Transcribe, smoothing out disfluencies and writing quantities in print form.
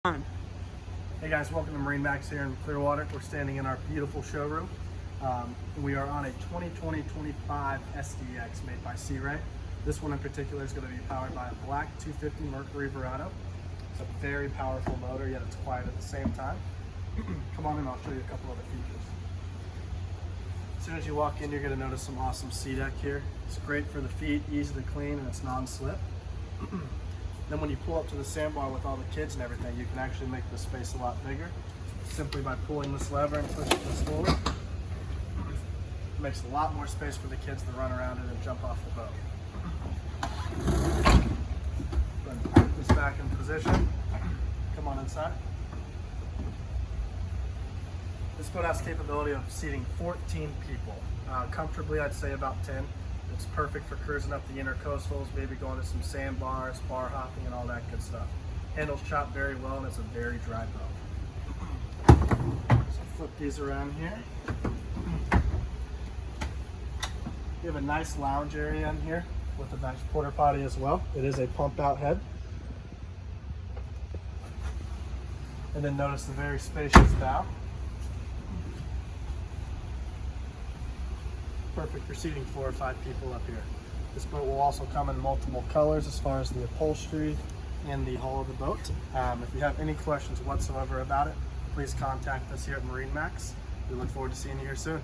Hey guys, welcome to MarineMax here in Clearwater. We're standing in our beautiful showroom. We are on a 2020-25 SDX made by Sea Ray. This one in particular is going to be powered by a black 250 Mercury Verado. It's a very powerful motor, yet it's quiet at the same time. Come on in, I'll show you a couple other features. As soon as you walk in, you're going to notice some awesome SeaDek here. It's great for the feet, easy to clean, and it's non-slip. Then when you pull up to the sandbar with all the kids and everything, you can actually make the space a lot bigger simply by pulling this lever and pushing this forward. It makes a lot more space for the kids to run around in and jump off the boat. Then put this back in position. Come on inside. This boat has the capability of seating 14 people. Comfortably, I'd say about 10. It's perfect for cruising up the intercoastals, maybe going to some sandbars, bar hopping, and all that good stuff. Handles chop very well, and it's a very dry boat. So flip these around here. You have a nice lounge area in here with a nice porta potty as well. It is a pump out head. And then notice the very spacious bow. Perfect for seating 4 or 5 people up here. This boat will also come in multiple colors as far as the upholstery and the hull of the boat. If you have any questions whatsoever about it, please contact us here at MarineMax. We look forward to seeing you here soon.